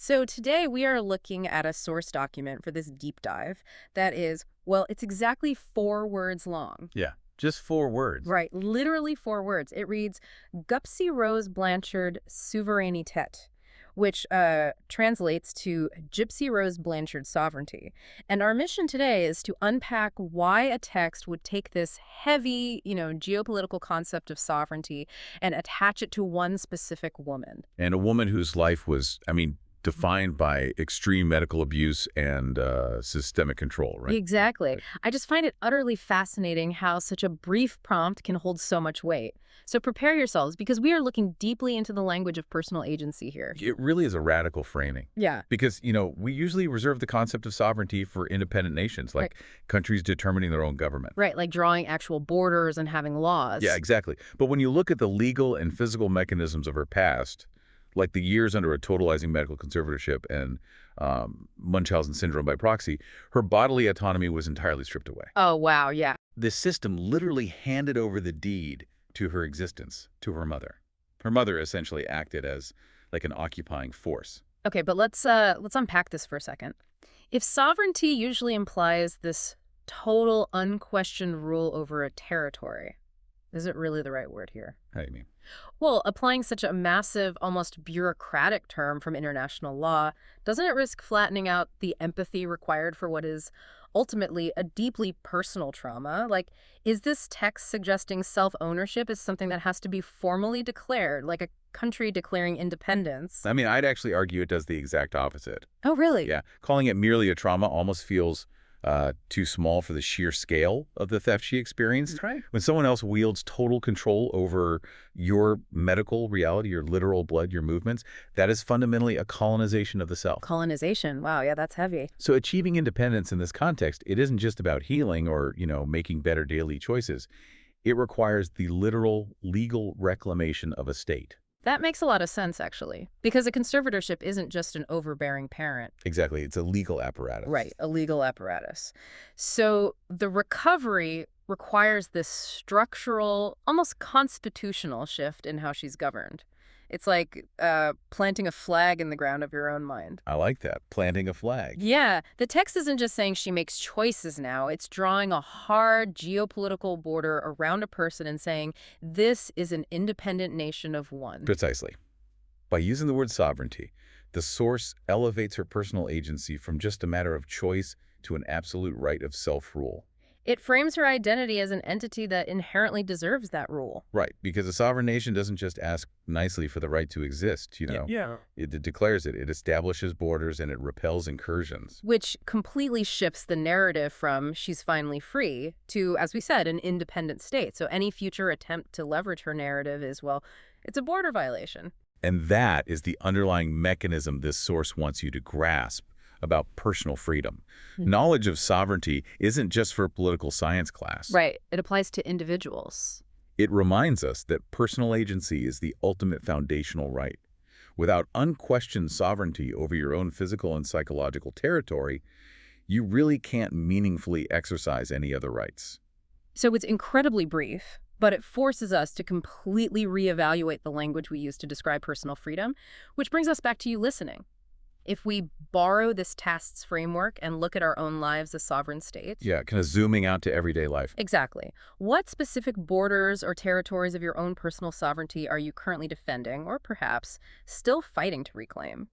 So today we are looking at a source document for this deep dive that is, well, it's exactly 4 words long. Yeah, just 4 words. Right, literally 4 words. It reads Gypsy Rose Blanchard suveränitet, which translates to Gypsy Rose Blanchard sovereignty. And our mission today is to unpack why a text would take this heavy, geopolitical concept of sovereignty and attach it to one specific woman. And a woman whose life was, defined by extreme medical abuse and systemic control, right? Exactly. Right. I just find it utterly fascinating how such a brief prompt can hold so much weight. So prepare yourselves because we are looking deeply into the language of personal agency here. It really is a radical framing. Yeah. Because, we usually reserve the concept of sovereignty for independent nations, like countries determining their own government. Right, like drawing actual borders and having laws. Yeah, exactly. But when you look at the legal and physical mechanisms of her past, like the years under a totalizing medical conservatorship and Munchausen syndrome by proxy, her bodily autonomy was entirely stripped away. Oh, wow, yeah. This system literally handed over the deed to her existence, to her mother. Her mother essentially acted as like an occupying force. Okay, but let's unpack this for a second. If sovereignty usually implies this total unquestioned rule over a territory, is it really the right word here? How do you mean? Well, applying such a massive, almost bureaucratic term from international law, doesn't it risk flattening out the empathy required for what is ultimately a deeply personal trauma? Like, is this text suggesting self-ownership is something that has to be formally declared, like a country declaring independence? I'd actually argue it does the exact opposite. Oh, really? Yeah, calling it merely a trauma almost feels too small for the sheer scale of the theft she experienced. Right. When someone else wields total control over your medical reality, your literal blood, your movements, that is fundamentally a colonization of the self. Colonization. Wow, yeah, that's heavy. So achieving independence in this context, it isn't just about healing or, making better daily choices. It requires the literal legal reclamation of a state. That makes a lot of sense, actually, because a conservatorship isn't just an overbearing parent. Exactly. It's a legal apparatus. Right, a legal apparatus. So the recovery requires this structural, almost constitutional shift in how she's governed. It's like planting a flag in the ground of your own mind. I like that. Planting a flag. Yeah, the text isn't just saying she makes choices now. It's drawing a hard geopolitical border around a person and saying, this is an independent nation of one. Precisely. By using the word sovereignty, the source elevates her personal agency from just a matter of choice to an absolute right of self-rule. It frames her identity as an entity that inherently deserves that rule. Right, because a sovereign nation doesn't just ask nicely for the right to exist, Yeah. It declares it. It establishes borders and it repels incursions. Which completely shifts the narrative from she's finally free to, as we said, an independent state. So any future attempt to leverage her narrative is, well, it's a border violation. And that is the underlying mechanism this source wants you to grasp about personal freedom. Knowledge of sovereignty isn't just for political science class. Right. It applies to individuals. It reminds us that personal agency is the ultimate foundational right. Without unquestioned sovereignty over your own physical and psychological territory, you really can't meaningfully exercise any other rights. So it's incredibly brief, but it forces us to completely reevaluate the language we use to describe personal freedom, which brings us back to you listening. If we borrow this TASTS framework and look at our own lives as sovereign states. Yeah, kind of zooming out to everyday life. Exactly. What specific borders or territories of your own personal sovereignty are you currently defending or perhaps still fighting to reclaim?